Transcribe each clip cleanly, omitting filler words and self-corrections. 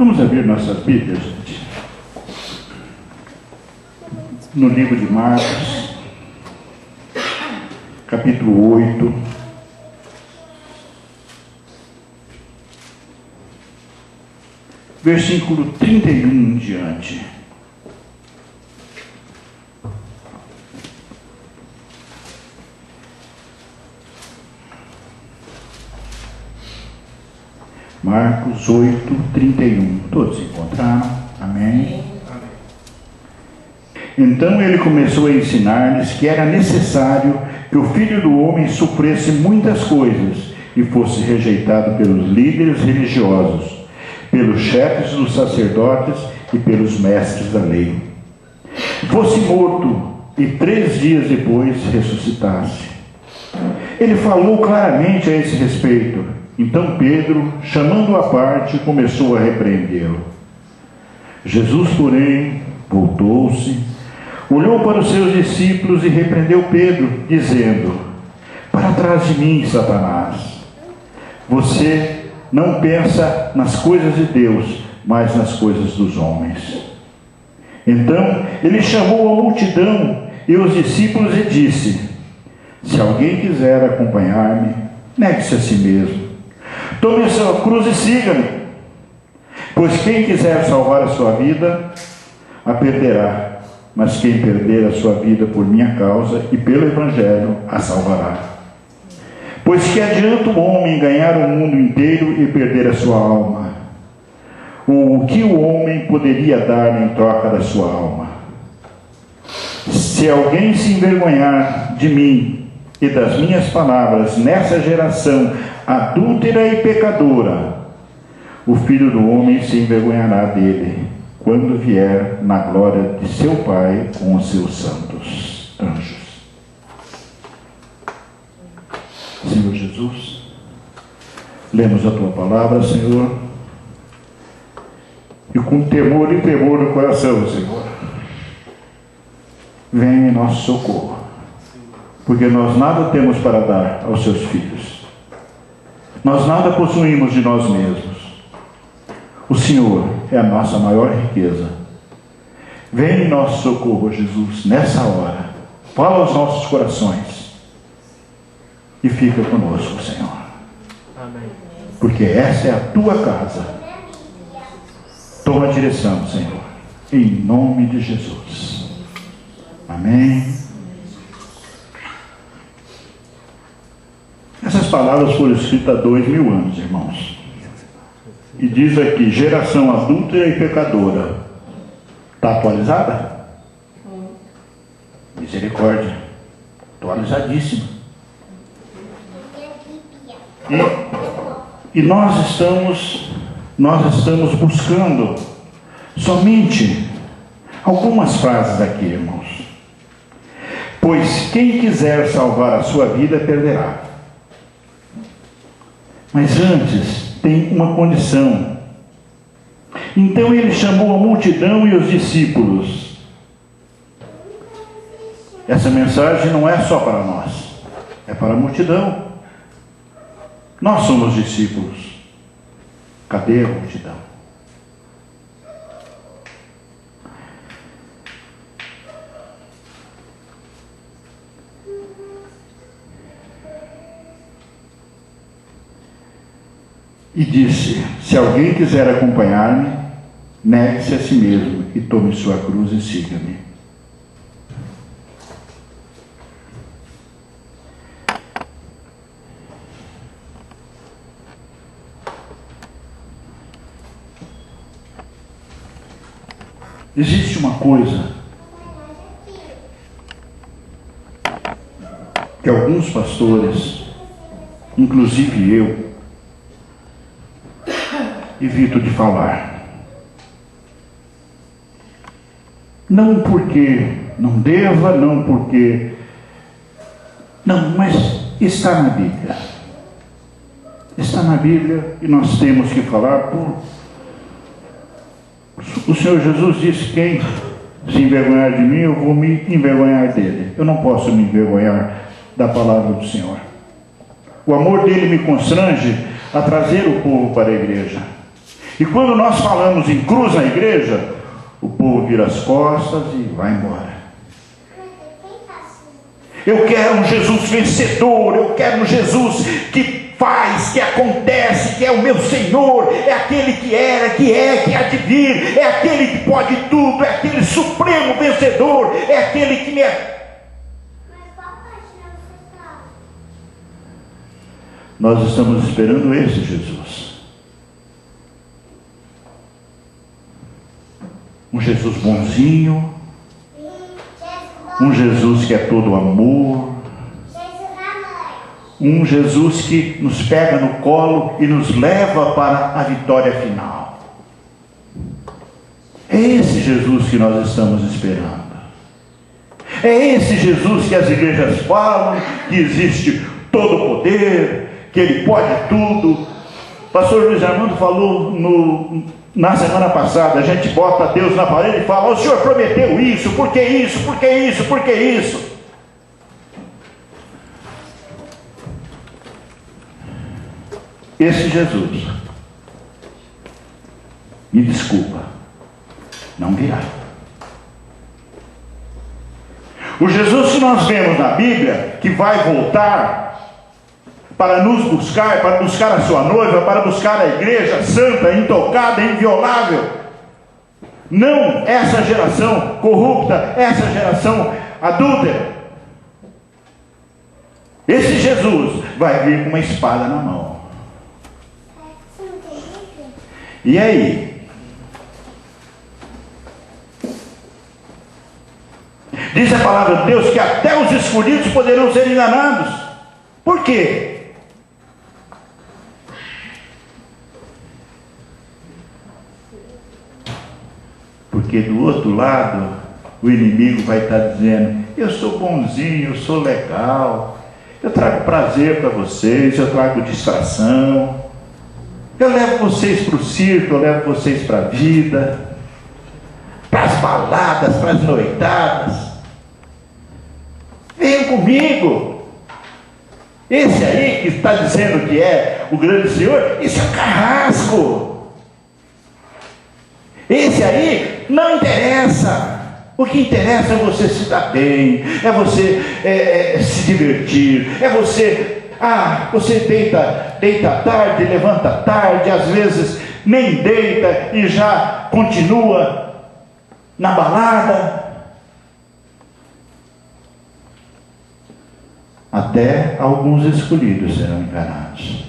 Vamos abrir nossas Bíblias, gente. No livro de Marcos, capítulo 8, versículo 31 em diante. Marcos 8, 31. Todos encontraram? Amém? Então ele começou a ensinar-lhes que era necessário que o Filho do Homem sofresse muitas coisas e fosse rejeitado pelos líderes religiosos, pelos chefes dos sacerdotes e pelos mestres da lei. Fosse morto e 3 dias depois ressuscitasse. Ele falou claramente a esse respeito. Então Pedro, chamando-o à parte, começou a repreendê-lo. Jesus, porém, voltou-se, olhou para os seus discípulos e repreendeu Pedro, dizendo: para trás de mim, Satanás. Você não pensa nas coisas de Deus, mas nas coisas dos homens. Então ele chamou a multidão e os discípulos e disse: se alguém quiser acompanhar-me, negue-se a si mesmo. Tome a sua cruz e siga-me. Pois quem quiser salvar a sua vida, a perderá. Mas quem perder a sua vida por minha causa e pelo Evangelho, a salvará. Pois que adianta o homem ganhar o mundo inteiro e perder a sua alma? Ou o que o homem poderia dar em troca da sua alma? Se alguém se envergonhar de mim e das minhas palavras nessa geração adúltera e pecadora, o Filho do Homem se envergonhará dele, quando vier na glória de seu Pai com os seus santos anjos. Senhor Jesus, lemos a Tua palavra, Senhor, e com temor e tremor no coração, Senhor, vem em nosso socorro, porque nós nada temos para dar aos Seus filhos. Nós nada possuímos de nós mesmos. O Senhor é a nossa maior riqueza. Vem em nosso socorro, Jesus, nessa hora. Fala aos nossos corações. E fica conosco, Senhor. Amém. Porque essa é a Tua casa. Toma a direção, Senhor. Em nome de Jesus. Amém. Essas palavras foram escritas há 2000 anos, irmãos. E diz aqui, geração adúltera e pecadora. Está atualizada? Misericórdia. Atualizadíssima. E nós estamos buscando somente algumas frases aqui, irmãos. Pois quem quiser salvar a sua vida, perderá. Mas antes, tem uma condição. Então ele chamou a multidão e os discípulos. Essa mensagem não é só para nós, é para a multidão. Nós somos discípulos. Cadê a multidão? E disse: se alguém quiser acompanhar-me, negue-se a si mesmo e tome sua cruz e siga-me. Existe uma coisa que alguns pastores, inclusive eu, evito de falar. Não porque não deva, não porque... Não, mas está na Bíblia. Está na Bíblia e nós temos que falar por... O Senhor Jesus disse: quem se envergonhar de mim, eu vou me envergonhar dele. Eu não posso me envergonhar da palavra do Senhor. O amor dele me constrange a trazer o povo para a igreja. E quando nós falamos em cruz na igreja, o povo vira as costas e vai embora. Eu quero um Jesus vencedor, eu quero um Jesus que faz, que acontece, que é o meu Senhor, é aquele que era, que é, que há de vir, é aquele que pode tudo, é aquele supremo vencedor, é aquele que me é. Nós estamos esperando esse Jesus. Um Jesus bonzinho, um Jesus que é todo amor, um Jesus que nos pega no colo e nos leva para a vitória final. É esse Jesus que nós estamos esperando. É esse Jesus que as igrejas falam, que existe todo o poder, que Ele pode tudo. O pastor Luiz Armando falou na semana passada, a gente bota Deus na parede e fala: o Senhor prometeu isso, por que isso, por que isso, por que isso? Esse Jesus, me desculpa, não virá. O Jesus que nós vemos na Bíblia, que vai voltar para nos buscar, para buscar a sua noiva, para buscar a igreja santa, intocada, inviolável. Não essa geração corrupta, essa geração adúltera. Esse Jesus vai vir com uma espada na mão. E aí? Diz a palavra de Deus que até os escolhidos poderão ser enganados. Por quê? Porque do outro lado, o inimigo vai estar dizendo: eu sou bonzinho, eu sou legal, eu trago prazer para vocês, eu trago distração, eu levo vocês para o circo, eu levo vocês para a vida, para as baladas, para as noitadas. Venham comigo. Esse aí que está dizendo que é o grande Senhor, isso é um carrasco. Esse aí não interessa. O que interessa é você se dar bem, é você se divertir, é você... você deita tarde, levanta tarde, às vezes nem deita e já continua na balada. Até alguns escolhidos serão enganados.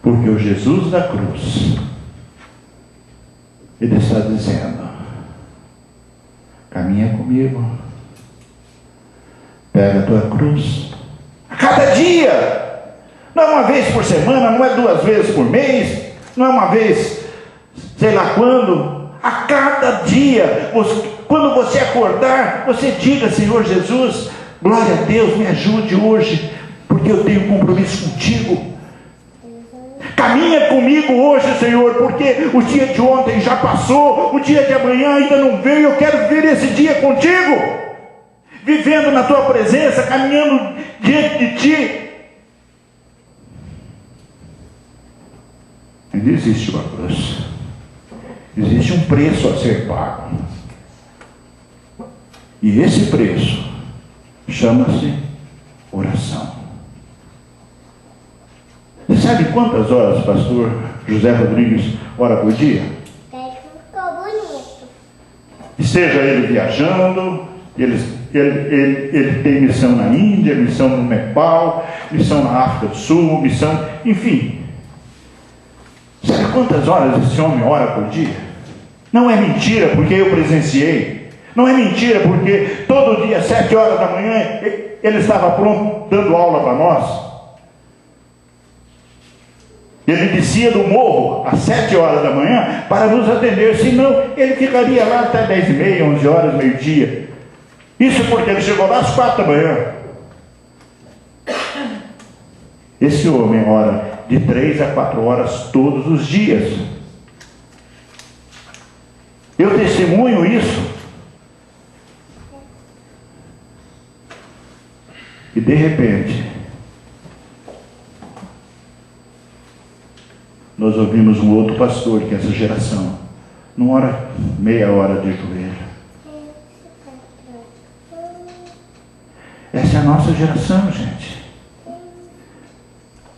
Porque o Jesus da cruz, Ele está dizendo: caminha comigo, pega a tua cruz, a cada dia, não é uma vez por semana, não é 2 vezes por mês, não é uma vez, sei lá quando, a cada dia, quando você acordar, você diga: Senhor Jesus, glória a Deus, me ajude hoje, porque eu tenho um compromisso contigo. Caminha comigo hoje, Senhor, porque o dia de ontem já passou, o dia de amanhã ainda não veio, eu quero viver esse dia contigo, vivendo na tua presença, caminhando diante de ti. Ainda existe uma cruz, existe um preço a ser pago, e esse preço chama-se oração. Você sabe quantas horas o pastor José Rodrigues ora por dia? Ficou bonito. E seja ele viajando, ele tem missão na Índia, missão no Nepal, missão na África do Sul, missão, enfim. Sabe quantas horas esse homem ora por dia? Não é mentira, porque eu presenciei. Não é mentira, porque todo dia, 7 horas da manhã, ele estava pronto, dando aula para nós. Ele descia do morro às 7 horas da manhã para nos atender, senão ele ficaria lá até 10h30, 11 horas, meio-dia. Isso porque ele chegou lá às 4 da manhã. Esse homem ora de 3 a 4 horas todos os dias. Eu testemunho isso. E de repente, Nós ouvimos um outro pastor que essa geração não ora meia hora de joelho. Essa é a nossa geração, gente.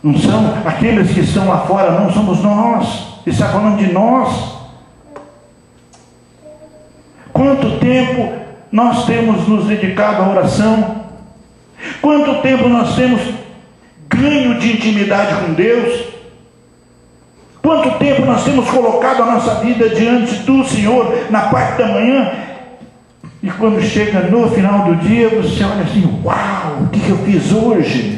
Não são aqueles que estão lá fora, não somos nós. Ele está falando de nós. Quanto tempo nós temos nos dedicado à oração? Quanto tempo nós temos ganho de intimidade com Deus? Quanto tempo nós temos colocado a nossa vida diante do Senhor na parte da manhã? E quando chega no final do dia, você olha assim, uau, o que eu fiz hoje?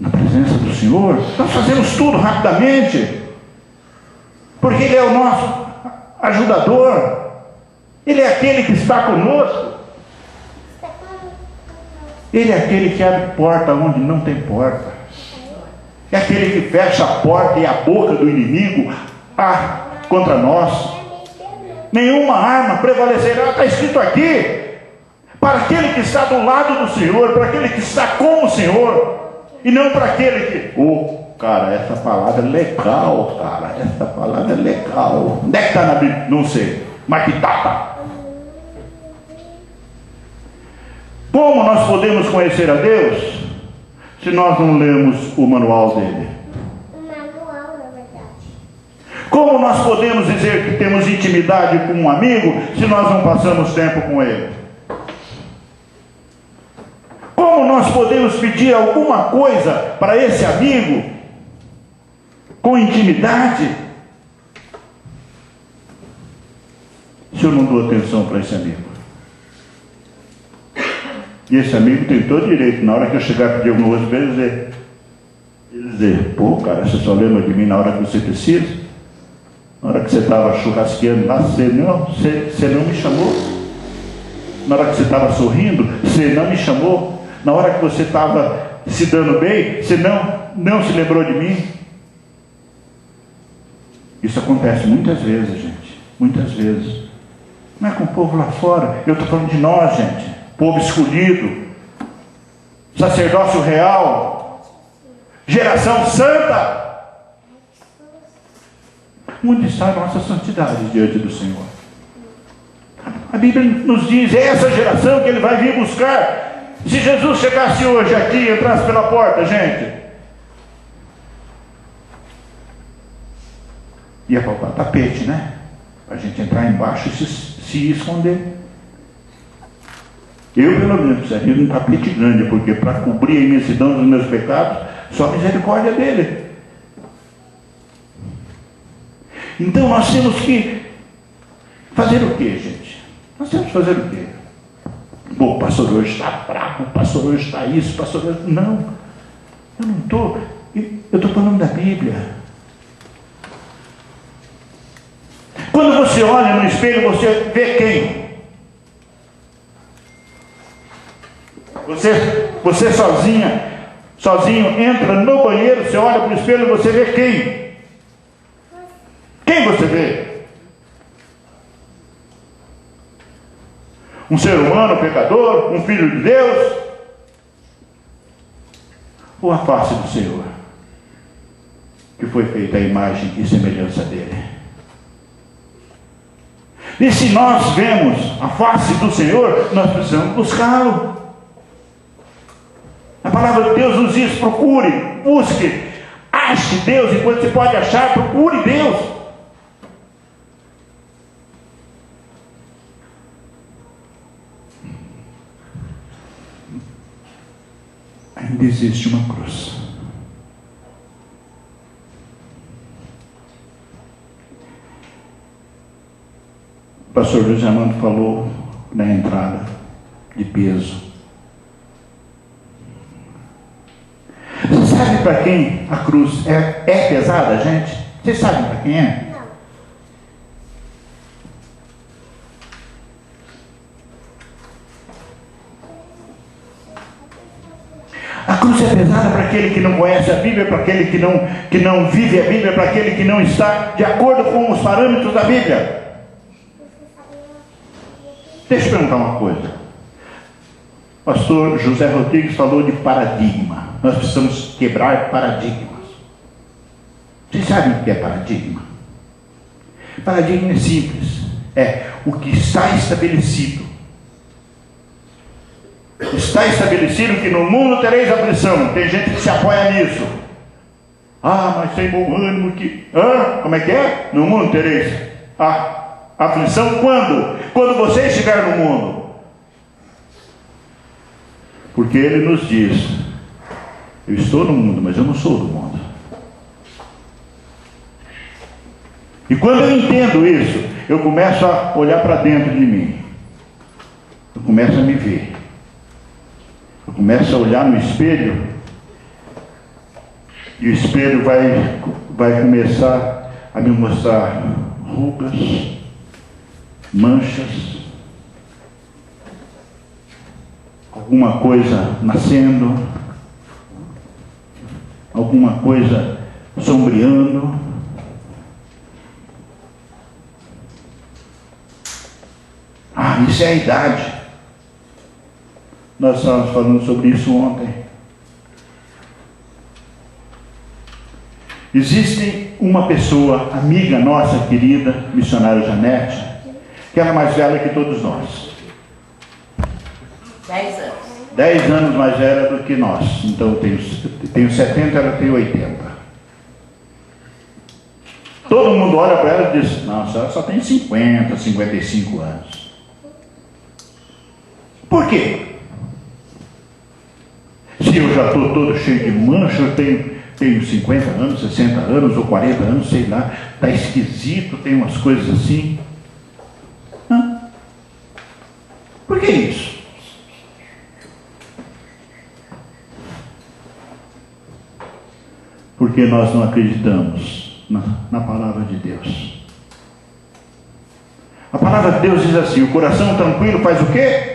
Na presença do Senhor, nós fazemos tudo rapidamente, porque Ele é o nosso ajudador, Ele é aquele que está conosco, Ele é aquele que abre porta onde não tem porta, é aquele que fecha a porta e a boca do inimigo contra nós. Nenhuma arma prevalecerá, está escrito aqui, para aquele que está do lado do Senhor, para aquele que está com o Senhor, e não para aquele que, cara, essa palavra é legal, cara, essa palavra é legal. Onde é que está na Bíblia? Não sei, mas que tá. Como nós podemos conhecer a Deus se nós não lemos o manual dele? Como nós podemos dizer que temos intimidade com um amigo se nós não passamos tempo com ele? Como nós podemos pedir alguma coisa para esse amigo com intimidade se eu não dou atenção para esse amigo? E esse amigo tem todo direito, na hora que eu chegar a pedir alguma coisa para ele dizer, pô, cara, você só lembra de mim na hora que você precisa? Na hora que você estava churrasqueando lá, você não me chamou. Na hora que você estava sorrindo, você não me chamou. Na hora que você estava se dando bem, você não se lembrou de mim. Isso acontece muitas vezes, gente. Muitas vezes. Não é com o povo lá fora. Eu estou falando de nós, gente. Povo escolhido. Sacerdócio real. Geração santa. Onde está a nossa santidade diante do Senhor? A Bíblia nos diz, é essa geração que Ele vai vir buscar. Se Jesus chegasse hoje aqui e entrasse pela porta, gente, ia faltar tapete, né? Para a gente entrar embaixo e se esconder. Eu, pelo menos, precisaria de um tapete grande, porque para cobrir a imensidão dos meus pecados, só a misericórdia dele. Então nós temos que fazer o que, gente? Nós temos que fazer o quê? Pô, o pastor hoje está bravo, o pastor hoje está isso, o pastor hoje... Não, eu não estou. Eu estou falando da Bíblia. Quando você olha no espelho, você vê quem? Você sozinho entra no banheiro, você olha para o espelho e você vê quem? Quem você vê? Um ser humano, pecador, um filho de Deus? Ou a face do Senhor, que foi feita a imagem e semelhança dele? E se nós vemos a face do Senhor, nós precisamos buscá-lo. A palavra de Deus nos diz, procure, busque, ache Deus, enquanto você pode achar, procure Deus. Ainda existe uma cruz. O pastor José Armando falou na entrada de peso. Você sabe para quem a cruz é pesada, gente? Vocês sabem para quem é? Não. A cruz é pesada para aquele que não conhece a Bíblia, para aquele que não vive a Bíblia, para aquele que não está de acordo com os parâmetros da Bíblia. Deixa eu perguntar uma coisa. O pastor José Rodrigues falou de paradigma. Nós precisamos quebrar paradigmas. Vocês sabem o que é paradigma? Paradigma é simples. É o que está estabelecido. Está estabelecido que no mundo tereis aflição. Tem gente que se apoia nisso. Mas tem bom ânimo que... Como é que é? No mundo tereis aflição quando? Quando você estiver no mundo. Porque ele nos diz: eu estou no mundo, mas eu não sou do mundo. E quando eu entendo isso, eu começo a olhar para dentro de mim. Eu começo a me ver. Eu começo a olhar no espelho. E o espelho vai começar a me mostrar rugas, manchas, alguma coisa nascendo, alguma coisa sombreando. Isso é a idade. Nós estávamos falando sobre isso ontem. Existe uma pessoa, amiga nossa querida, missionária Janete, que ela é mais velha que todos nós. 10 anos. 10 anos mais velha do que nós. Então eu tenho 70, ela tem 80. Todo mundo olha para ela e diz: não, ela só tem 50, 55 anos. Por quê? Se eu já estou todo cheio de mancha, eu tenho 50 anos, 60 anos ou 40 anos, sei lá, está esquisito, tem umas coisas assim. Por que isso? Porque nós não acreditamos na palavra de Deus. A palavra de Deus diz assim: o coração tranquilo faz o quê?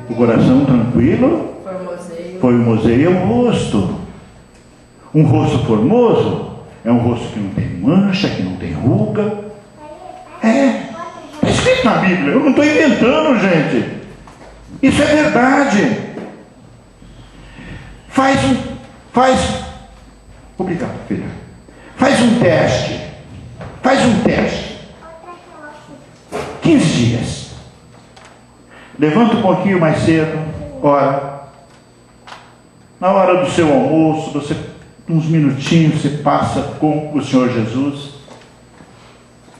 O coração tranquilo formoseia o rosto. Um rosto formoso é um rosto que não tem mancha, que não tem ruga. Está escrito na Bíblia. Eu não estou inventando, gente. Isso é verdade. Obrigado, filha. Faz um teste. 15 dias. Levanta um pouquinho mais cedo. Ora. Na hora do seu almoço, uns minutinhos, você passa com o Senhor Jesus.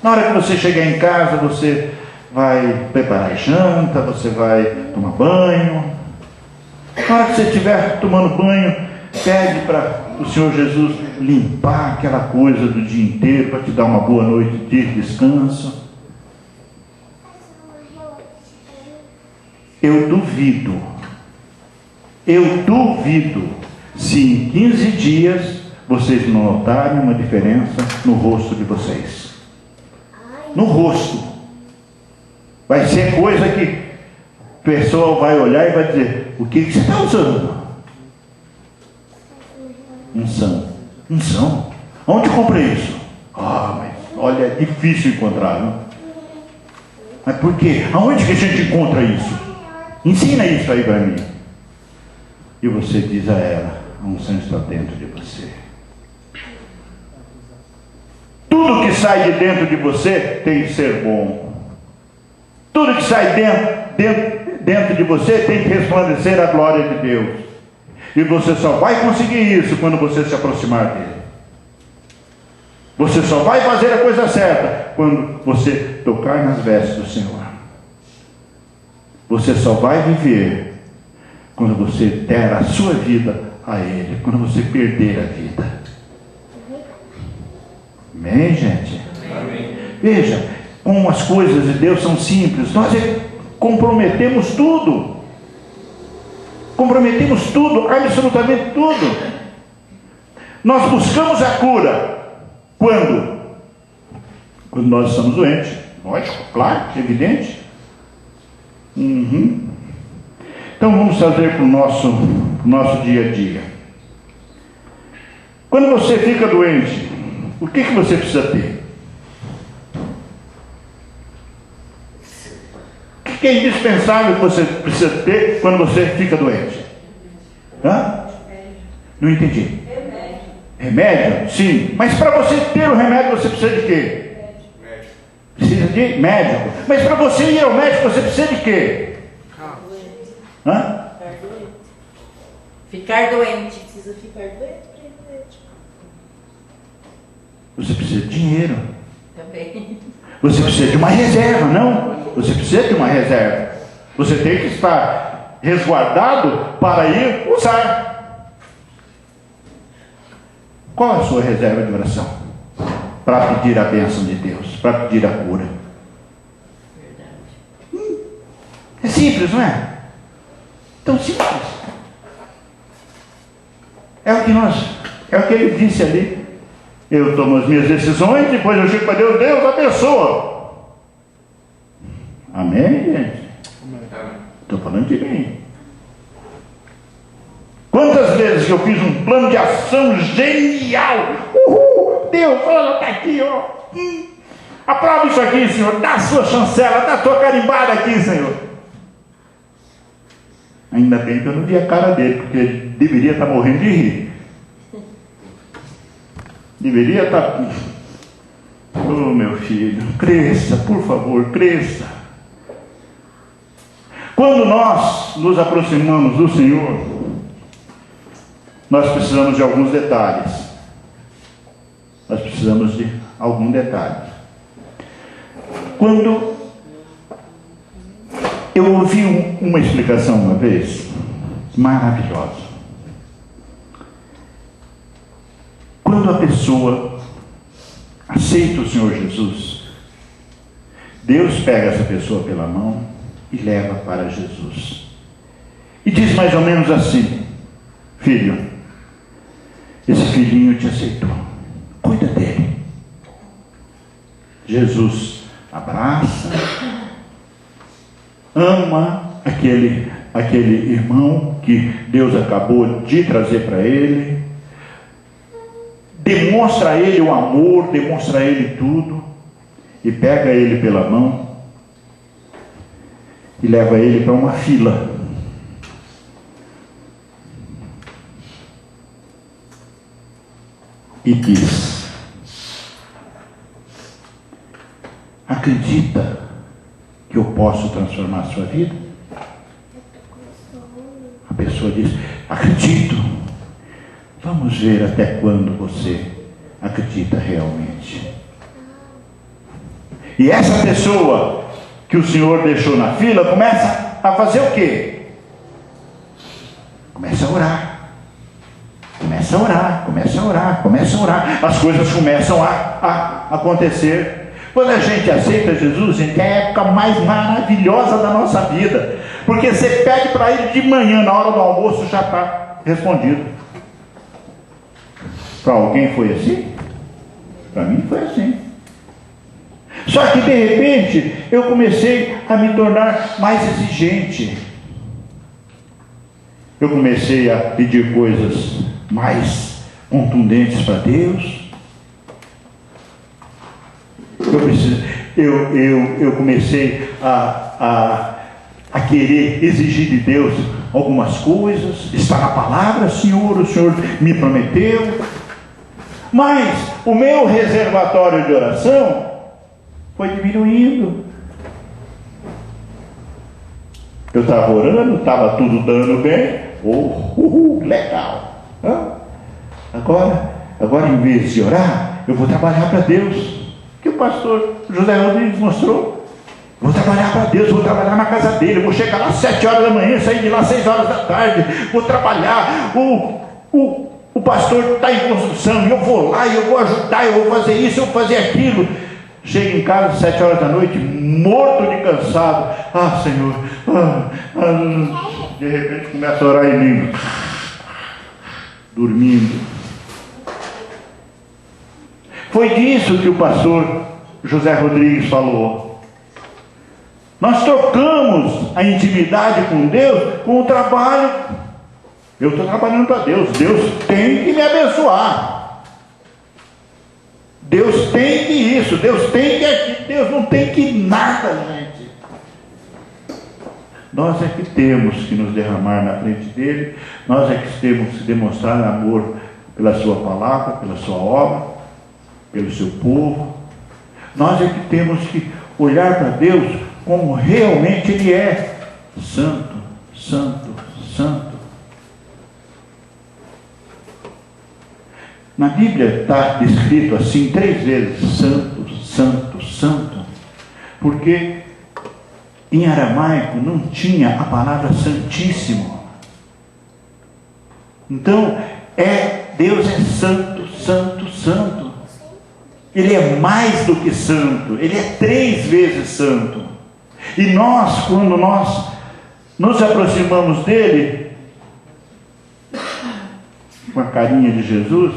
Na hora que você chegar em casa, você vai preparar janta, você vai tomar banho. Na hora que você estiver tomando banho, pede para o Senhor Jesus limpar aquela coisa do dia inteiro, para te dar uma boa noite de descanso. Eu duvido se em 15 dias vocês não notarem uma diferença no rosto de vocês. No rosto. Vai ser coisa que o pessoal vai olhar e vai dizer: o que você está usando? Unção. Onde eu comprei isso? Mas olha, é difícil encontrar, não? Mas por quê? Aonde que a gente encontra isso? Ensina isso aí para mim. E você diz a ela: a unção está dentro de você. Tudo que sai de dentro de você tem que ser bom. Tudo que sai dentro de você tem que resplandecer a glória de Deus. E você só vai conseguir isso quando você se aproximar dele. Você só vai fazer a coisa certa quando você tocar nas vestes do Senhor. Você só vai viver quando você der a sua vida a Ele, quando você perder a vida. Amém, gente? Amém. Veja, como as coisas de Deus são simples. Nós comprometemos tudo. Comprometemos tudo, absolutamente tudo. Nós buscamos a cura. Quando? Quando nós estamos doentes. Lógico, claro, evidente. Então vamos trazer para o nosso dia a dia. Quando você fica doente, o que você precisa ter? O que é indispensável que você precisa ter quando você fica doente? Hã? Não entendi. Remédio? Sim. Mas para você ter o remédio, você precisa de quê? Precisa de médico. Mas para você ir ao médico, você precisa de quê? Hã? Ficar doente. Precisa ficar doente para ir ao médico. Você precisa de dinheiro. Também. Você precisa de uma reserva, não? Você precisa de uma reserva. Você tem que estar resguardado para ir usar. Qual é a sua reserva de oração? Para pedir a bênção de Deus, para pedir a cura. Verdade. É simples, não é? Tão simples. É o que ele disse ali. Eu tomo as minhas decisões, depois eu chego para Deus, Deus abençoa. Amém, gente? Estou falando de mim. Quantas vezes que eu fiz um plano de ação genial? Uhul! Deus, olha, está aqui, ó. Aprova isso aqui, Senhor. Dá a sua chancela, dá a sua carimbada aqui, Senhor. Ainda bem que eu não vi a cara dele, porque ele deveria estar morrendo de rir. Deveria estar... Oh, meu filho, cresça, por favor, cresça. Quando nós nos aproximamos do Senhor, nós precisamos de alguns detalhes. Nós precisamos de algum detalhe. Quando eu ouvi uma explicação uma vez, maravilhosa. Quando a pessoa aceita o Senhor Jesus, Deus pega essa pessoa pela mão e leva para Jesus. E diz mais ou menos assim: filho, esse filhinho te aceitou, cuida dele. Jesus abraça, ama aquele irmão que Deus acabou de trazer para ele, demonstra a ele o amor, demonstra a ele tudo, e pega ele pela mão e leva ele para uma fila. E diz: acredita que eu posso transformar a sua vida? A pessoa diz: acredito. Vamos ver até quando você acredita realmente. E essa pessoa que o Senhor deixou na fila começa a fazer o quê? Começa a orar. Começa a orar, começa a orar, começa a orar. As coisas começam a acontecer. Quando a gente aceita Jesus, gente, é a época mais maravilhosa da nossa vida. Porque você pede para ele de manhã, na hora do almoço, já está respondido. Para alguém foi assim? Para mim foi assim. Só que de repente eu comecei a me tornar mais exigente. Eu comecei a pedir coisas mais contundentes para Deus. Eu comecei a querer exigir de Deus algumas coisas. Está na palavra, Senhor, o Senhor me prometeu. Mas o meu reservatório de oração foi diminuindo. Eu estava orando, estava tudo dando bem. Legal. Agora em vez de orar, eu vou trabalhar para Deus. Que o pastor José Rodrigues mostrou. Vou trabalhar para Deus, vou trabalhar na casa dele. Vou chegar lá às 7 horas da manhã, sair de lá às 6 horas da tarde. Vou trabalhar. O pastor está em construção, e eu vou lá, e eu vou ajudar, eu vou fazer isso, eu vou fazer aquilo. Chego em casa às 7 horas da noite, morto de cansado. Senhor. De repente começa a orar em mim, dormindo. Foi disso que o pastor José Rodrigues falou. Nós trocamos a intimidade com Deus com o trabalho. Eu estou trabalhando para Deus. Deus tem que me abençoar. Deus tem que isso. Deus tem que aquilo. Deus não tem que nada, gente. Nós é que temos que nos derramar na frente dele, nós é que temos que demonstrar amor pela sua palavra, pela sua obra, pelo seu povo. Nós é que temos que olhar para Deus como realmente Ele é: santo, santo, santo. Na Bíblia está descrito assim 3 vezes: santo, santo, santo, porque em aramaico não tinha a palavra santíssimo. Então, Deus é santo, santo, santo. Ele é mais do que santo, Ele é 3 vezes santo. E nós, quando nós nos aproximamos dele, com a carinha de Jesus,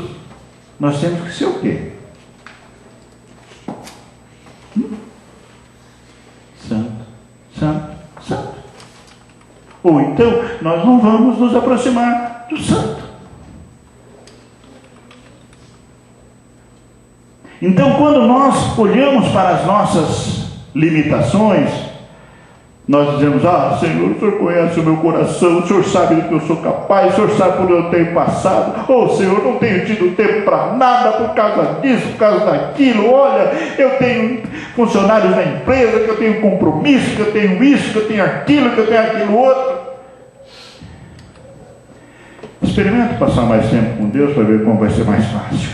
nós temos que ser o quê? Santo, santo, santo. Ou então, nós não vamos nos aproximar do santo. Então, quando nós olhamos para as nossas limitações, nós dizemos: ah, Senhor, o Senhor conhece o meu coração, o Senhor sabe do que eu sou capaz, o Senhor sabe por onde eu tenho passado. Oh, Senhor, não tenho tido tempo para nada por causa disso, por causa daquilo. Olha, eu tenho funcionários na empresa, que eu tenho compromisso, que eu tenho isso, que eu tenho aquilo, que eu tenho aquilo outro. Experimenta passar mais tempo com Deus para ver como vai ser mais fácil.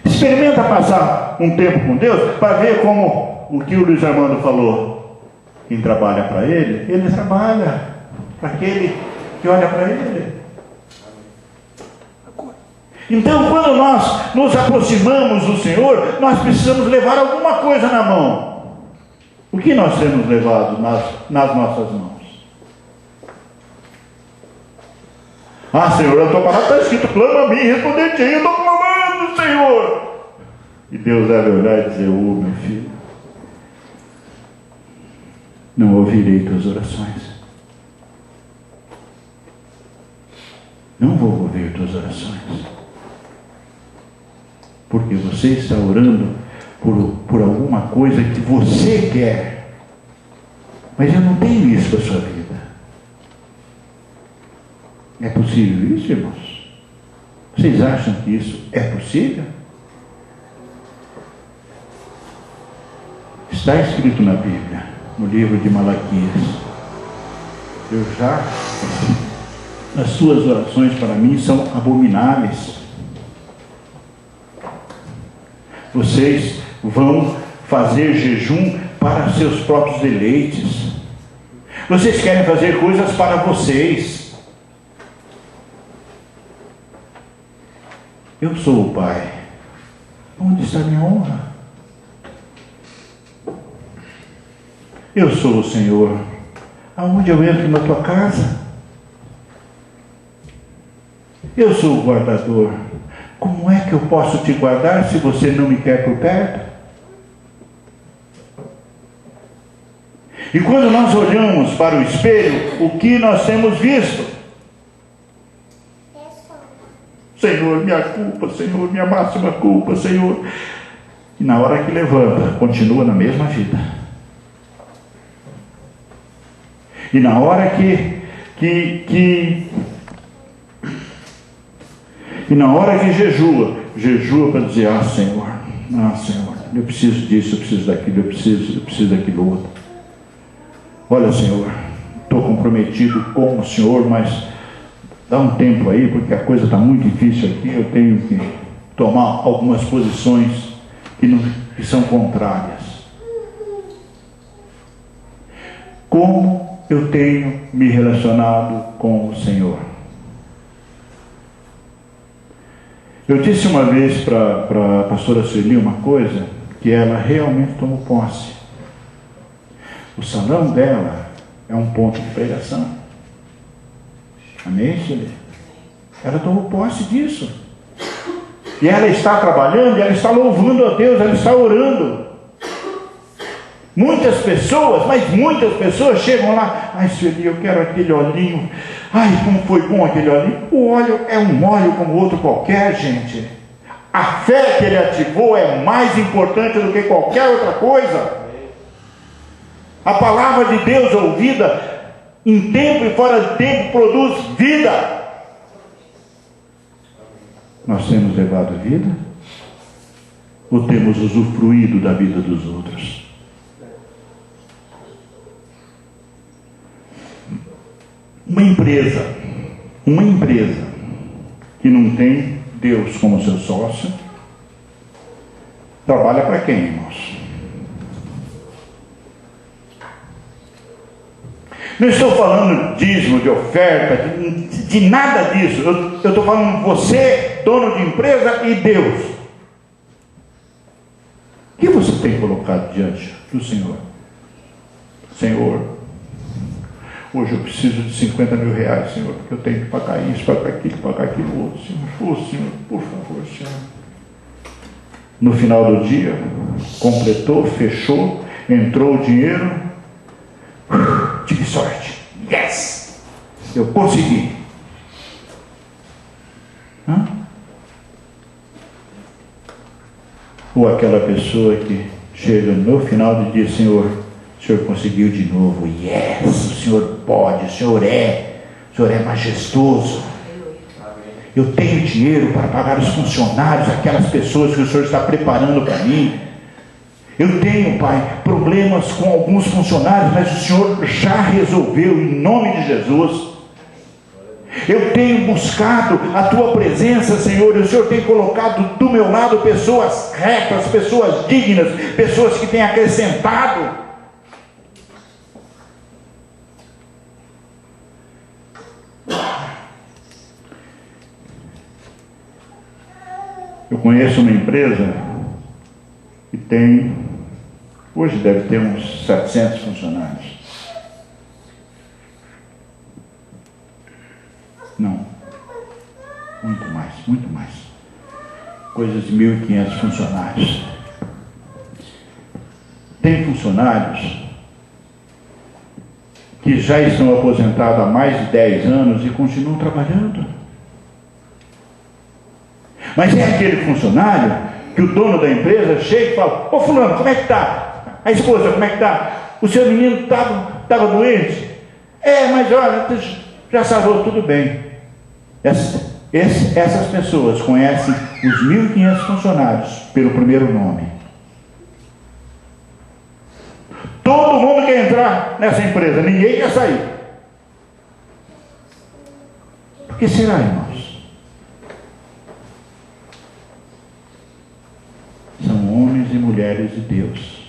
Experimenta passar um tempo com Deus para ver como o que o Luiz Armando falou. Quem trabalha para ele trabalha para aquele que olha para ele. Então, quando nós nos aproximamos do Senhor, nós precisamos levar alguma coisa na mão. O que nós temos levado nas nossas mãos? Ah, Senhor, a tua palavra está escrito: clama a mim, responder-te, eu estou clamando, Senhor. E Deus deve olhar e dizer: meu filho, não ouvirei tuas orações. Não vou ouvir tuas orações. Porque você está orando por alguma coisa que você quer. Mas eu não tenho isso para a sua vida. É possível isso, irmãos? Vocês acham que isso é possível? Está escrito na Bíblia, no livro de Malaquias: as suas orações para mim são abomináveis. Vocês vão fazer jejum para seus próprios deleites. Vocês querem fazer coisas para vocês. Eu sou o Pai. Onde está a minha honra? Eu sou o Senhor. Aonde eu entro na tua casa? Eu sou o guardador. Como é que eu posso te guardar se você não me quer por perto? E quando nós olhamos para o espelho, o que nós temos visto? Senhor, minha culpa, Senhor, minha máxima culpa, Senhor. E na hora que levanta, continua na mesma vida. E na hora que jejua para dizer: ah, Senhor, eu preciso disso, eu preciso daquilo, eu preciso daquilo outro. Olha, Senhor, estou comprometido com o Senhor, mas dá um tempo aí, porque a coisa está muito difícil aqui, eu tenho que tomar algumas posições que são contrárias. Como eu tenho me relacionado com o Senhor? Eu disse uma vez para a pastora Sueli uma coisa que ela realmente tomou posse. O salão dela é um ponto de pregação. Amém, Sueli? Ela tomou posse disso. E ela está trabalhando, ela está louvando a Deus, ela está orando. Muitas pessoas, mas muitas pessoas chegam lá: ai, Sueli, eu quero aquele olhinho. Ai, como foi bom aquele olhinho. O óleo é um óleo como outro qualquer, gente. A fé que ele ativou é mais importante do que qualquer outra coisa. A palavra de Deus ouvida em tempo e fora de tempo produz vida. Nós temos levado a vida? Ou temos usufruído da vida dos outros? Uma empresa que não tem Deus como seu sócio, trabalha para quem, irmãos? Não estou falando de dízimo, de oferta, de nada disso. Eu estou falando você, dono de empresa, e Deus. O que você tem colocado diante do Senhor? Senhor, hoje eu preciso de 50 mil reais, Senhor, porque eu tenho que pagar isso, pagar aquilo outro, Senhor. Oh, Senhor, por favor, Senhor. No final do dia, completou, fechou, entrou o dinheiro. Tive sorte. Yes! Eu consegui. Ou aquela pessoa que chega no final do dia, Senhor, o Senhor conseguiu de novo. Yes! O Senhor pode, o Senhor é majestoso. Eu tenho dinheiro para pagar os funcionários, aquelas pessoas que o Senhor está preparando para mim. Eu tenho, Pai, problemas com alguns funcionários, mas o Senhor já resolveu em nome de Jesus. Eu tenho buscado a Tua presença, Senhor, e o Senhor tem colocado do meu lado pessoas retas, pessoas dignas, pessoas que têm acrescentado. Eu conheço uma empresa que tem, hoje deve ter uns 700 funcionários. Não, muito mais. Coisas de 1.500 funcionários. Tem funcionários que já estão aposentados há mais de 10 anos e continuam trabalhando. Mas é aquele funcionário que o dono da empresa chega e fala: ô fulano, como é que está? A esposa, como é que está? O seu menino estava doente? Mas olha, já sarou, tudo bem. Essas pessoas conhecem os 1.500 funcionários pelo primeiro nome. Todo mundo quer entrar nessa empresa, ninguém quer sair. Por que será, irmãos? São homens e mulheres de Deus.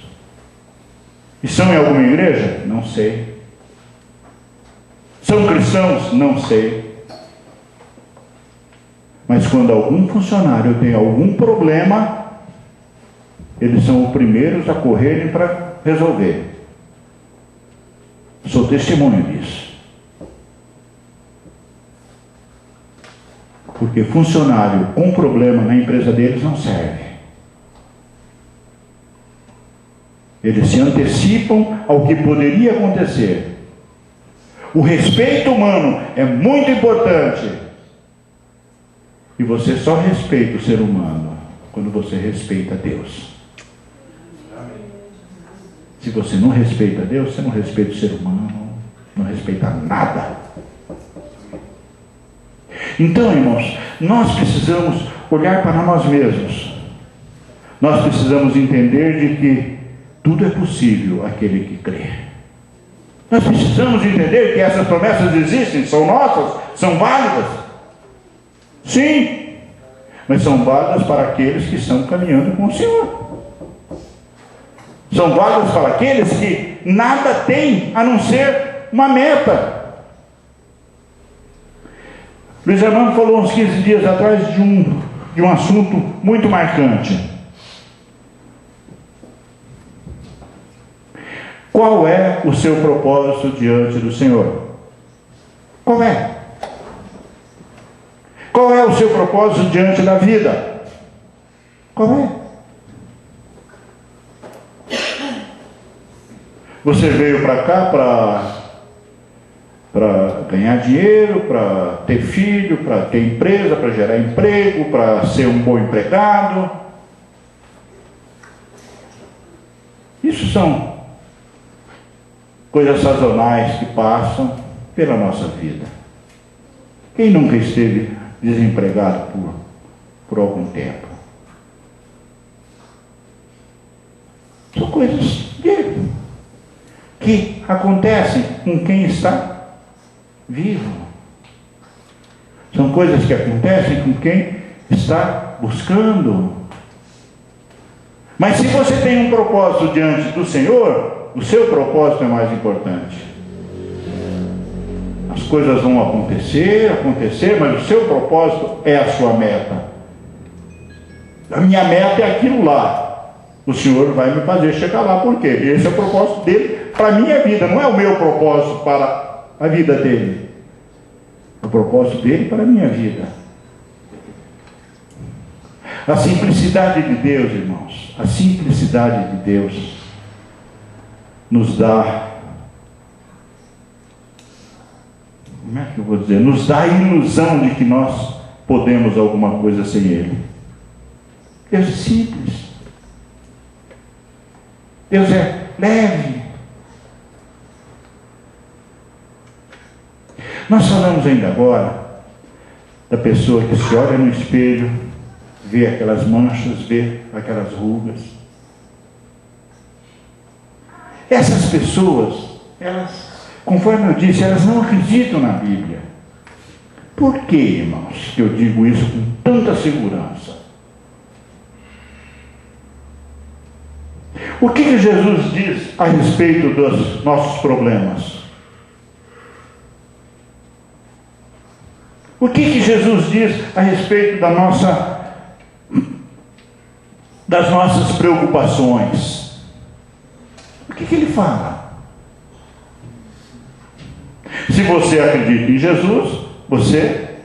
E são em alguma igreja? Não sei. São cristãos? Não sei. Mas quando algum funcionário tem algum problema, eles são os primeiros a correrem para resolver. Sou testemunho disso. Porque funcionário com problema na empresa deles não serve. Eles se antecipam ao que poderia acontecer. O respeito humano é muito importante. E você só respeita o ser humano quando você respeita Deus. Se você não respeita Deus, você não respeita o ser humano, não respeita nada. Então, irmãos, nós precisamos olhar para nós mesmos. Nós precisamos entender de que tudo é possível àquele que crê. Nós precisamos entender que essas promessas existem, são nossas, são válidas. Sim, mas são válidas para aqueles que estão caminhando com o Senhor. São válidas para aqueles que nada têm a não ser uma meta. Luiz Armando falou uns 15 dias atrás de um assunto muito marcante. Qual é o seu propósito diante do Senhor? Qual é? Qual é o seu propósito diante da vida? Qual é? Você veio para cá para ganhar dinheiro, para ter filho, para ter empresa, para gerar emprego, para ser um bom empregado. Isso são coisas sazonais que passam pela nossa vida. Quem nunca esteve desempregado por algum tempo? São coisas que acontecem com quem está vivo. São coisas que acontecem com quem está buscando. Mas se você tem um propósito diante do Senhor, o seu propósito é mais importante. As coisas vão acontecer, mas o seu propósito é a sua meta. A minha meta é aquilo lá. O Senhor vai me fazer chegar lá, por quê? Esse é o propósito dele para a minha vida, não é o meu propósito para a vida dele. O propósito dele para a minha vida. A simplicidade de Deus, irmãos, a simplicidade de Deus nos dá, como é que eu vou dizer? Nos dá a ilusão de que nós podemos alguma coisa sem Ele. Deus é simples. Deus é leve. Nós falamos ainda agora da pessoa que se olha no espelho, vê aquelas manchas, vê aquelas rugas. Essas pessoas, elas, conforme eu disse, elas não acreditam na Bíblia. Por que, irmãos, que eu digo isso com tanta segurança? O que Jesus diz a respeito dos nossos problemas? O que Jesus diz a respeito das nossas preocupações? O que ele fala? Se você acredita em Jesus, você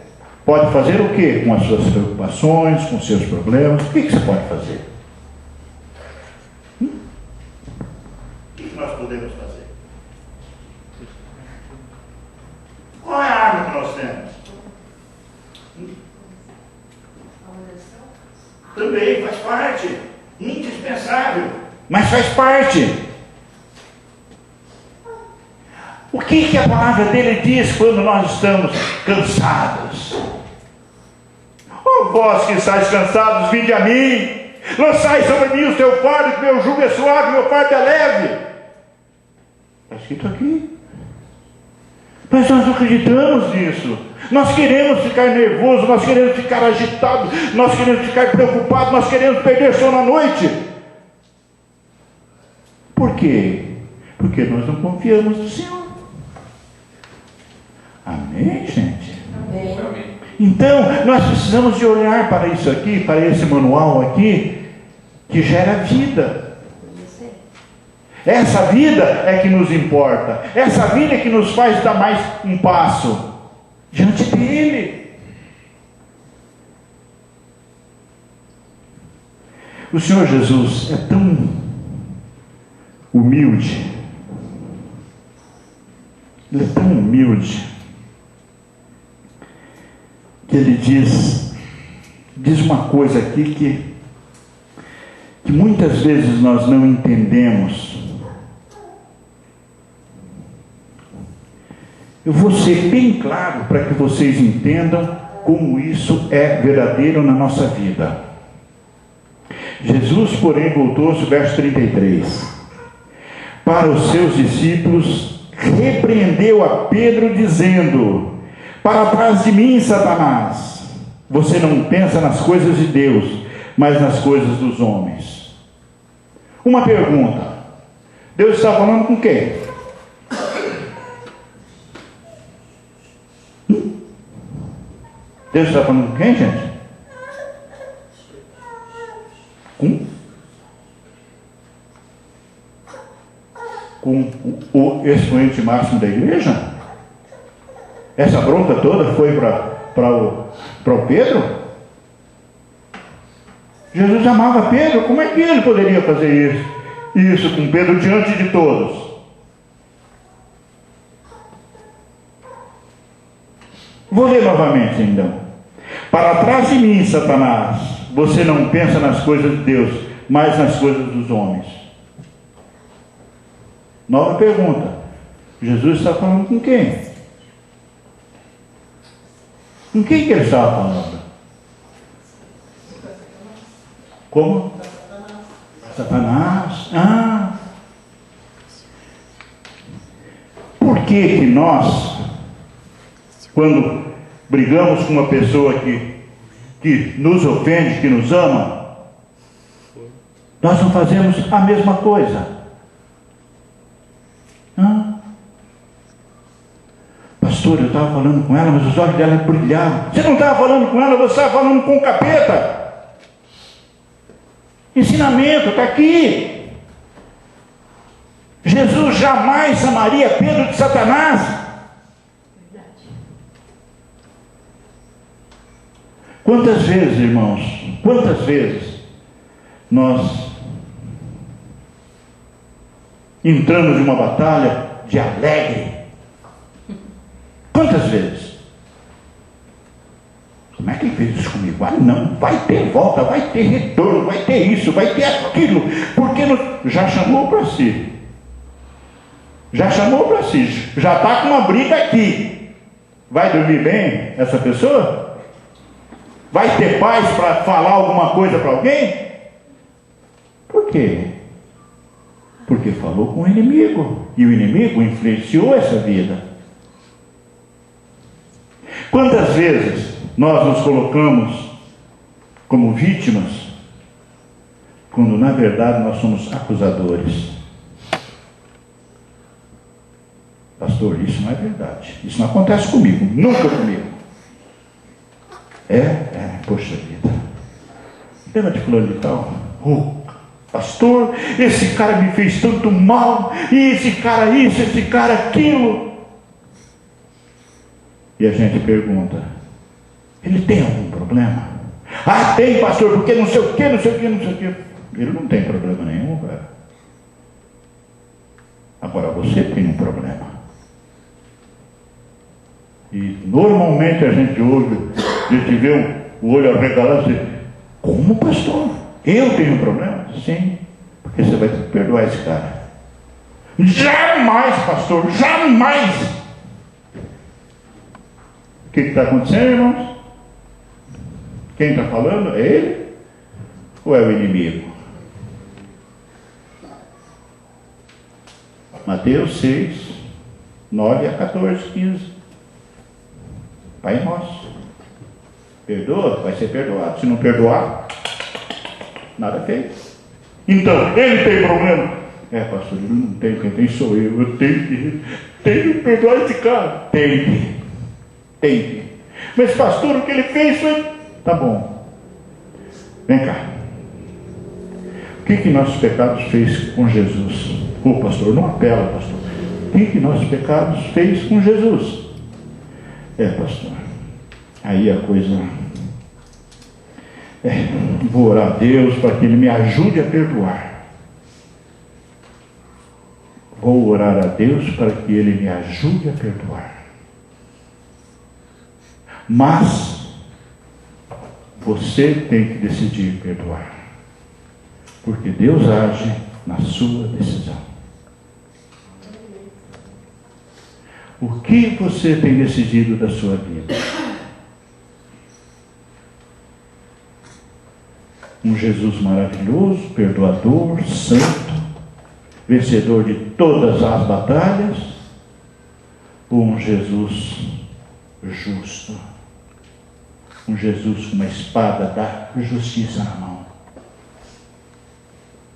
pode fazer o que com as suas preocupações, com os seus problemas? O que você pode fazer? O que nós podemos fazer? Qual é a arma que nós temos? Também faz parte, indispensável, mas faz parte. O que a palavra dele diz quando nós estamos cansados? Ó vós que estáis cansados, vinde a mim, lançai sobre mim o teu fardo, que meu jugo é suave, meu fardo é leve. Está escrito aqui. Mas nós não acreditamos nisso. Nós queremos ficar nervosos, nós queremos ficar agitados, nós queremos ficar preocupados, nós queremos perder sono à noite. Por quê? Porque nós não confiamos no Senhor. Amém, gente? Amém. Então, nós precisamos de olhar para isso aqui, para esse manual aqui, que gera vida. Essa vida é que nos importa. Essa vida é que nos faz dar mais um passo diante dele. O Senhor Jesus é tão humilde. Ele é tão humilde que ele diz uma coisa aqui que muitas vezes nós não entendemos. Eu vou ser bem claro para que vocês entendam como isso é verdadeiro na nossa vida. Jesus, porém, voltou-se, verso 33, para os seus discípulos, repreendeu a Pedro, dizendo: para trás de mim, Satanás, você não pensa nas coisas de Deus, mas nas coisas dos homens. Uma pergunta: Deus está falando com quem? Deus está falando com quem, gente? Com o expoente máximo da igreja? Essa bronca toda foi para o Pedro? Jesus amava Pedro, como é que ele poderia fazer isso com Pedro diante de todos? Vou ler novamente então. Para trás de mim, Satanás, você não pensa nas coisas de Deus, mas nas coisas dos homens. Nova pergunta: Jesus está falando com quem? Com quem que ele estava falando? Como? Satanás. Por que nós, quando brigamos com uma pessoa que nos ofende, que nos ama, nós não fazemos a mesma coisa? Pastor, eu estava falando com ela, mas os olhos dela brilhavam. Você não estava falando com ela, você estava falando com o capeta. Ensinamento, está aqui. Jesus jamais amaria Pedro de Satanás. Quantas vezes, irmãos, quantas vezes nós entramos em uma batalha de alegre? Quantas vezes? Como é que ele fez isso comigo? Não, vai ter volta, vai ter retorno, vai ter isso, vai ter aquilo, porque já chamou para si. Já chamou para si, já está com uma briga aqui. Vai dormir bem essa pessoa? Vai ter paz para falar alguma coisa para alguém? Por quê? Porque falou com o inimigo, e o inimigo influenciou essa vida. Quantas vezes nós nos colocamos como vítimas, quando na verdade nós somos acusadores? Pastor, isso não é verdade. Isso não acontece comigo, nunca comigo. Poxa vida. Lembra de fulano de tal? Pastor, esse cara me fez tanto mal, e esse cara isso, esse cara aquilo. E a gente pergunta, ele tem algum problema? Tem, pastor, porque não sei o que, não sei o que, não sei o que. Ele não tem problema nenhum, cara. Agora você tem um problema. E normalmente a gente ouve, a gente vê o olho arregalado e diz, como, pastor? Eu tenho um problema? Sim, porque você vai ter que perdoar esse cara. Jamais, pastor, jamais! O que está acontecendo, irmãos? Quem está falando? É ele? Ou é o inimigo? Mateus 6, 9 a 14, 15. Pai nosso. Perdoa, vai ser perdoado. Se não perdoar, nada feito. Então, ele tem problema? Pastor, ele não tem, quem tem sou eu. Eu tenho que perdoar esse cara. Tem que. Mas pastor, o que ele fez foi... Tá bom. Vem cá. O que nossos pecados fez com Jesus? Pastor, não apela, pastor. O que nossos pecados fez com Jesus? Pastor. Aí a coisa... vou orar a Deus para que Ele me ajude a perdoar. Vou orar a Deus para que Ele me ajude a perdoar. Mas você tem que decidir perdoar, porque Deus age na sua decisão. O que você tem decidido da sua vida? Um Jesus maravilhoso, perdoador, santo, vencedor de todas as batalhas, ou um Jesus justo? Um Jesus com uma espada da justiça na mão.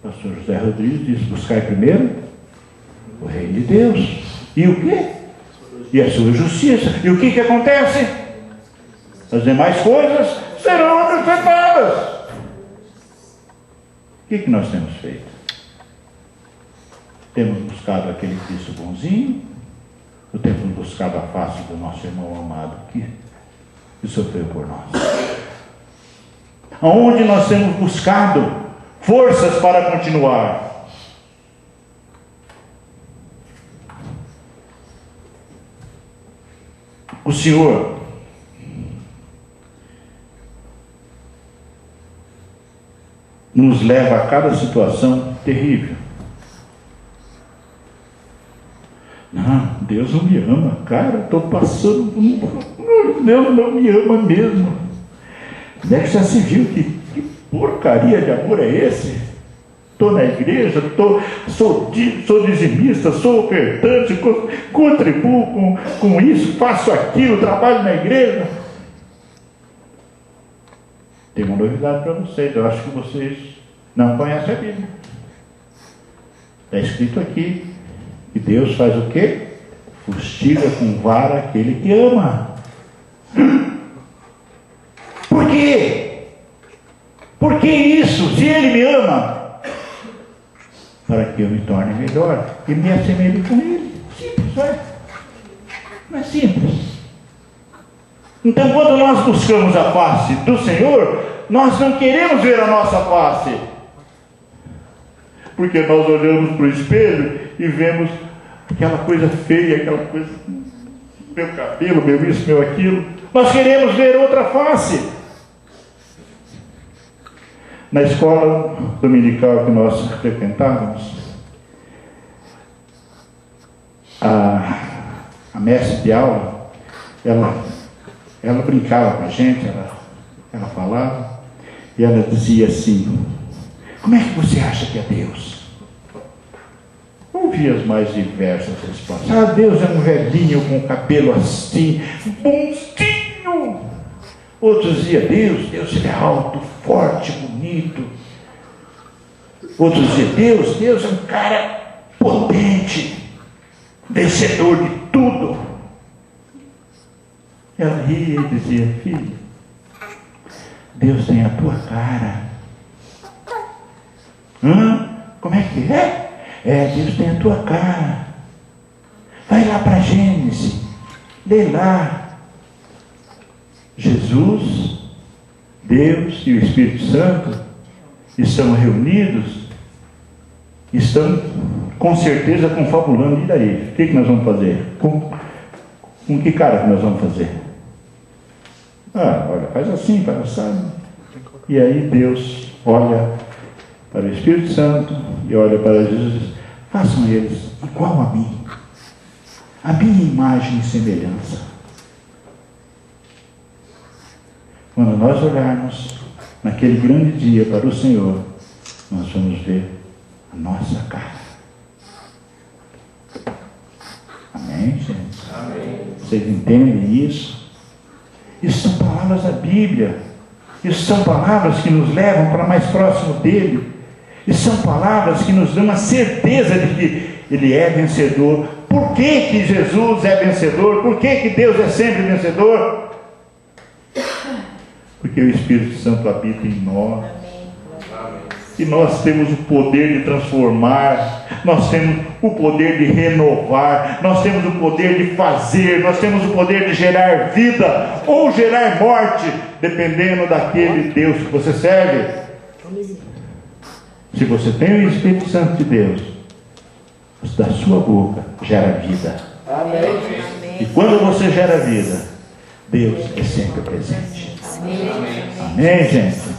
Pastor José Rodrigues diz, buscar primeiro o reino de Deus. E o quê? E a sua justiça. E o que acontece? As demais coisas serão acrescentadas. O que nós temos feito? Temos buscado aquele Cristo bonzinho? Ou temos buscado a face do nosso irmão amado que sofreu por nós? Aonde nós temos buscado forças para continuar? O Senhor nos leva a cada situação terrível. Não, Deus não me ama. Cara, eu estou passando. Deus não me ama mesmo. Onde é que já se viu? Que porcaria de amor é esse? Estou na igreja, sou dizimista, sou ofertante, contribuo com isso, faço aquilo, trabalho na igreja. Tem uma novidade para vocês. Eu acho que vocês não conhecem a Bíblia. Está escrito aqui que Deus faz o quê? Fustiga com vara aquele que ama. Por quê? Por que isso? Se Ele me ama, para que eu me torne melhor e me assemelhe com Ele. Simples, não é? Não é simples. Então, quando nós buscamos a face do Senhor, nós não queremos ver a nossa face, porque nós olhamos para o espelho e vemos aquela coisa feia, aquela coisa, meu cabelo, meu isso, meu aquilo. Nós queremos ver outra face. Na escola dominical que nós frequentávamos, a mestre de aula, ela brincava com a gente, ela falava, e ela dizia assim: como é que você acha que é Deus? Ouvi as mais diversas respostas. Deus é um velhinho com cabelo assim, bonzinho. Outros diziam: Deus ele é alto, forte, bonito. Outros diziam: Deus é um cara potente, vencedor de tudo. Ela ria e dizia: filho, Deus tem a tua cara. Como é que é? Deus tem a tua cara. Vai lá para Gênesis, lê lá. Jesus, Deus e o Espírito Santo estão reunidos, estão com certeza confabulando. E daí? O que nós vamos fazer? Com que cara que nós vamos fazer? Olha, faz assim, faz assim. E aí Deus olha para o Espírito Santo e olha para Jesus e diz: façam eles igual a mim, a minha imagem e semelhança. Quando nós olharmos naquele grande dia para o Senhor, nós vamos ver a nossa cara. Amém, gente? Amém. Vocês entendem isso? Isso são palavras da Bíblia. Isso são palavras que nos levam para mais próximo dele. Isso são palavras que nos dão a certeza de que ele é vencedor. Por que Jesus é vencedor? Por que Deus é sempre vencedor? Porque o Espírito Santo habita em nós. E nós temos o poder de transformar, nós temos o poder de renovar, nós temos o poder de fazer, nós temos o poder de gerar vida ou gerar morte, dependendo daquele Deus que você serve. Se você tem o Espírito Santo de Deus, da sua boca gera vida. Amém. E quando você gera vida, Deus é sempre presente. Amém, gente?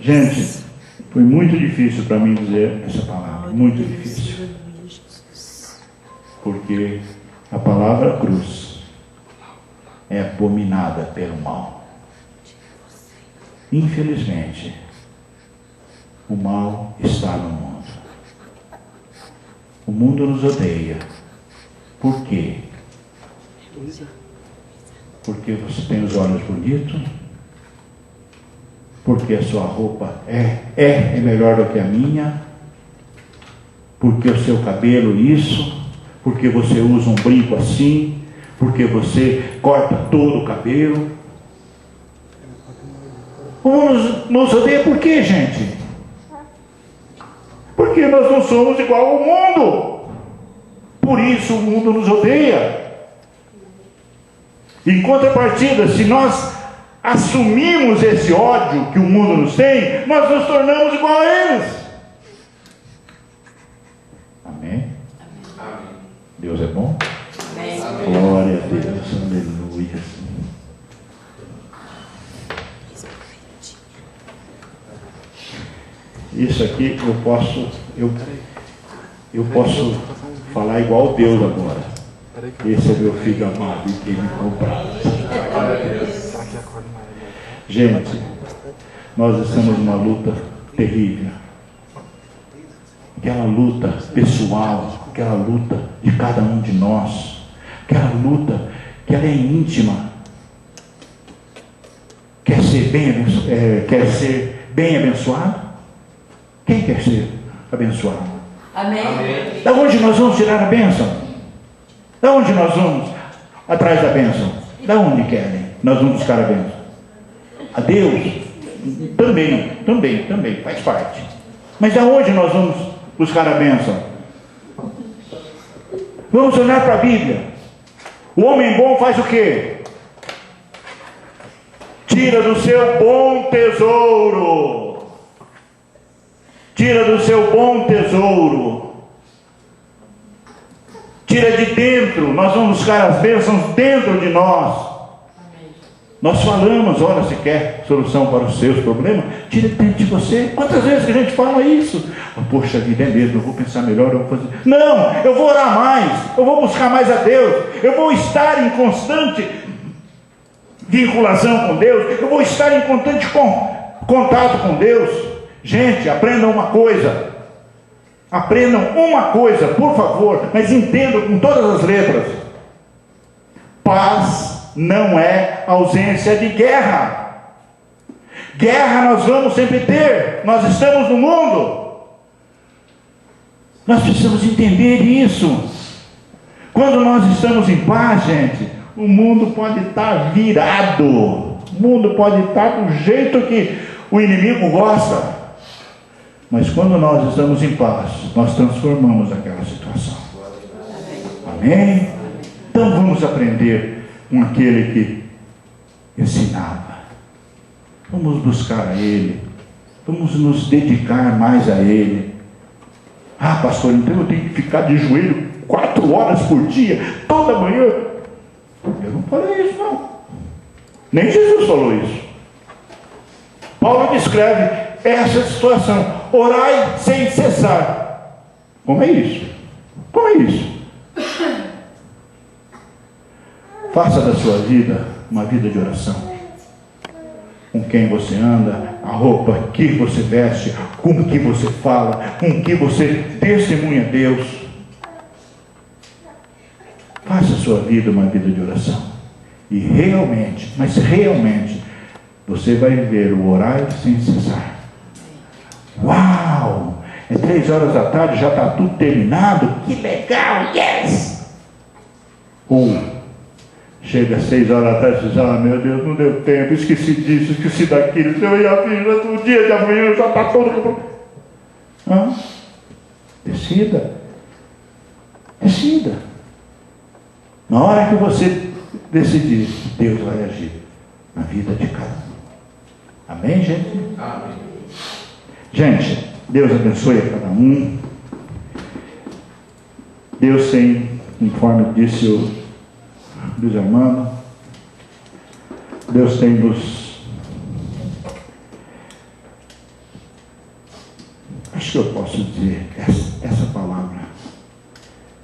Gente, foi muito difícil para mim dizer essa palavra, muito difícil. Porque a palavra cruz é abominada pelo mal. Infelizmente, o mal está no mundo. O mundo nos odeia. Por quê? Porque você tem os olhos bonitos, porque a sua roupa é melhor do que a minha, porque o seu cabelo isso, porque você usa um brinco assim, porque você corta todo o cabelo. O mundo nos odeia por quê, gente? Porque nós não somos igual ao mundo. Por isso o mundo nos odeia. Em contrapartida, se nós assumimos esse ódio que o mundo nos tem, nós nos tornamos igual a eles. Amém? Amém. Deus é bom? Amém. Glória a Deus, aleluia. Isso aqui eu posso falar igual Deus agora. Esse é meu filho amado e quem me comprado. Gente, nós estamos numa luta terrível. Aquela luta pessoal, aquela luta de cada um de nós, aquela luta que ela é íntima. Quer ser bem abençoado? Quem quer ser abençoado? Amém. Da onde nós vamos tirar a bênção? Da onde nós vamos atrás da bênção? Da onde querem? Nós vamos buscar a bênção. A Deus? Também, faz parte. Mas da onde nós vamos buscar a bênção? Vamos olhar para a Bíblia. O homem bom faz o quê? Tira do seu bom tesouro. Tira do seu bom tesouro. Tira de dentro. Nós vamos buscar as bênçãos dentro de nós. Nós falamos, olha, se quer solução para os seus problemas, tira de dentro de você. Quantas vezes que a gente fala isso? Poxa vida, é mesmo, eu vou pensar melhor, eu vou fazer. Não, eu vou orar mais, eu vou buscar mais a Deus, eu vou estar em constante vinculação com Deus, eu vou estar em constante contato com Deus. Gente, aprendam uma coisa, por favor, mas entendam com todas as letras: paz não é ausência de guerra. Guerra nós vamos sempre ter, nós estamos no mundo. Nós precisamos entender isso. Quando nós estamos em paz, gente, o mundo pode estar virado, o mundo pode estar do jeito que o inimigo gosta, mas quando nós estamos em paz, nós transformamos aquela situação. Amém? Então vamos aprender com aquele que ensinava. Vamos buscar a Ele, vamos nos dedicar mais a Ele. Ah, pastor, então eu tenho que ficar de joelho 4 horas por dia, toda manhã. Eu não falei isso, não. Nem Jesus falou isso. Paulo descreve essa situação: orai sem cessar. Como é isso? Como é isso? Faça da sua vida uma vida de oração. Com quem você anda, a roupa que você veste, com o que você fala, com o que você testemunha a Deus. Faça a sua vida uma vida de oração. E realmente, mas realmente, você vai ver o orar sem cessar. Uau! É 3 horas da tarde, já está tudo terminado. Que legal! Yes! Chega às 6 horas da tarde e diz: ah, meu Deus, não deu tempo, esqueci disso, esqueci daquilo. Se eu ia vir no dia de amanhã, já está todo. Decida. Na hora que você decidir, Deus vai agir na vida de cada um. Amém, gente? Amém. Gente, Deus abençoe a cada um. Deus tem, conforme disse o Luiz Armando, Deus tem nos, acho que eu posso dizer essa palavra,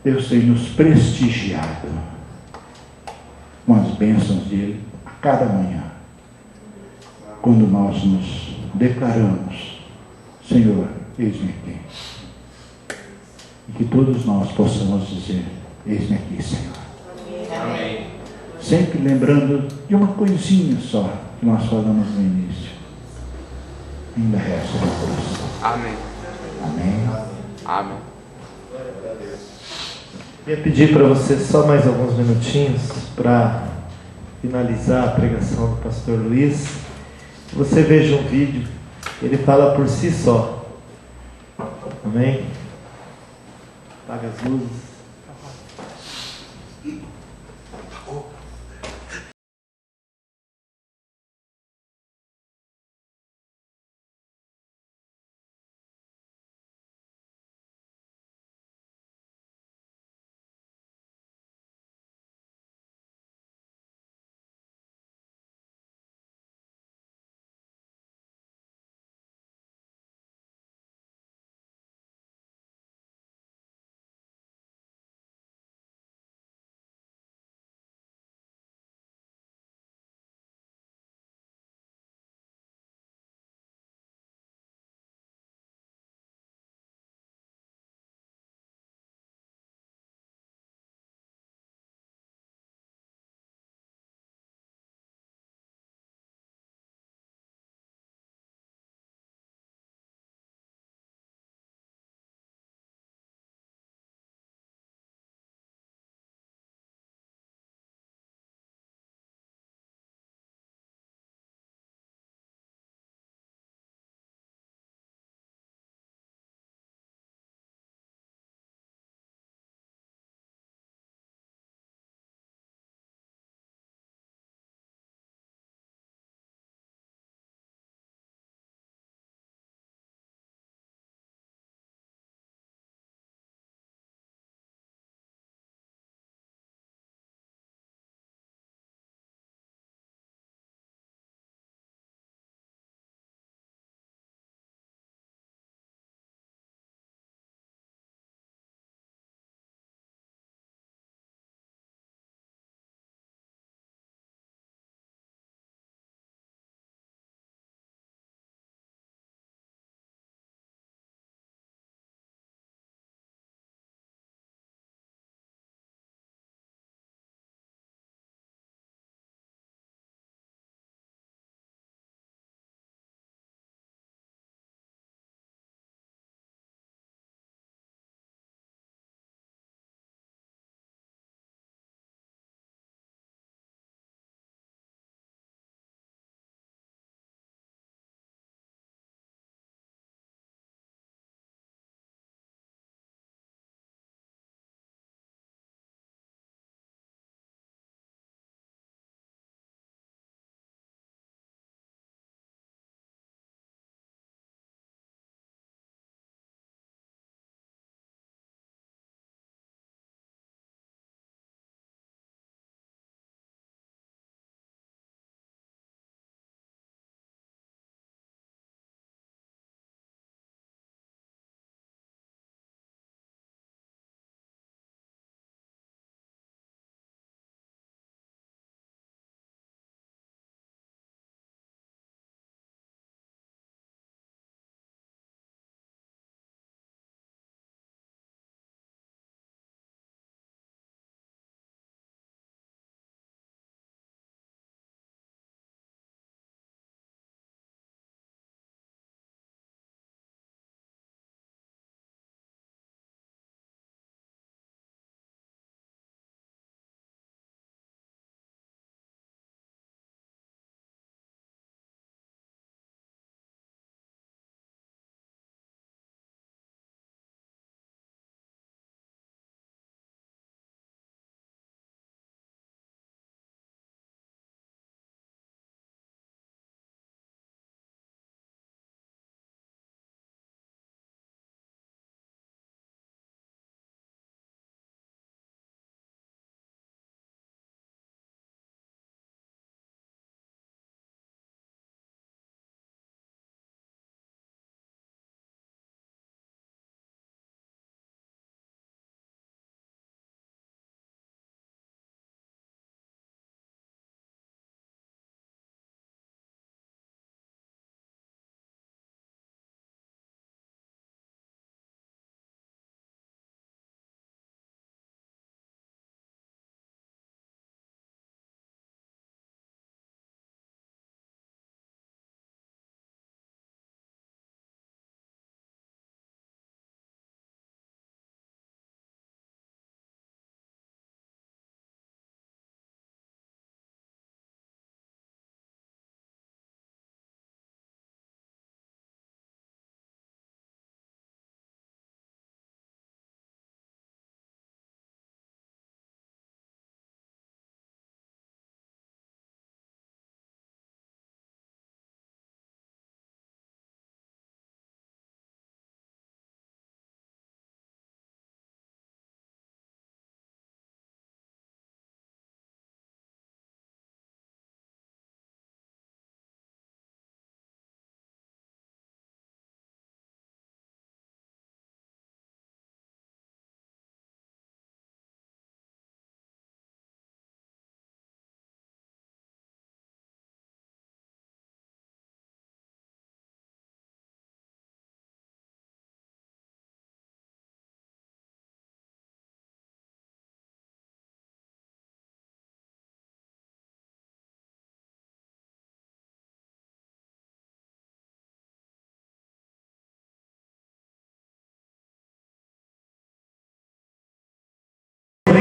Deus tem nos prestigiado com as bênçãos dele a cada manhã, quando nós nos declaramos: Senhor, eis-me aqui. E que todos nós possamos dizer: eis-me aqui, Senhor. Amém. Sempre lembrando de uma coisinha só que nós falamos no início: ainda resta no coração. Amém. Amém. Amém. Eu ia pedir para você só mais alguns minutinhos para finalizar a pregação do pastor Luiz. Você veja um vídeo, ele fala por si só. Amém? Apaga as luzes.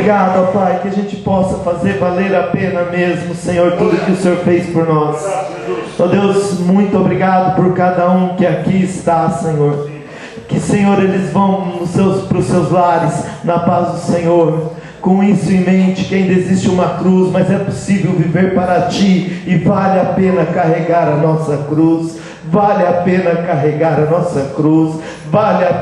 obrigado, ó Pai, que a gente possa fazer valer a pena mesmo, Senhor, tudo que o Senhor fez por nós. Ó Deus, muito obrigado por cada um que aqui está, Senhor. Que, Senhor, eles vão para os seus lares, na paz do Senhor, com isso em mente, que ainda existe uma cruz, mas é possível viver para Ti, e vale a pena carregar a nossa cruz, vale a pena carregar a nossa cruz, vale a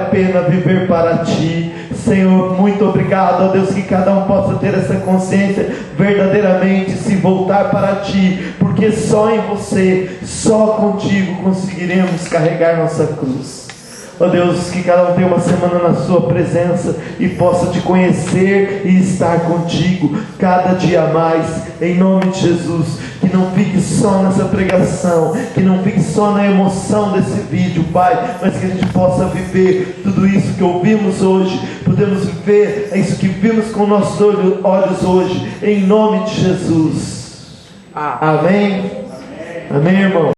pena viver para Ti. Senhor, muito obrigado, ó Deus, que cada um possa ter essa consciência, verdadeiramente se voltar para Ti, porque só em Você, só contigo conseguiremos carregar nossa cruz. Ó Deus, que cada um tenha uma semana na Sua presença e possa Te conhecer e estar contigo cada dia mais, em nome de Jesus. Que não fique só nessa pregação, que não fique só na emoção desse vídeo, Pai, mas que a gente possa viver tudo isso que ouvimos hoje. Podemos viver isso que vimos com nossos olhos hoje, em nome de Jesus. Amém? Amém, irmão?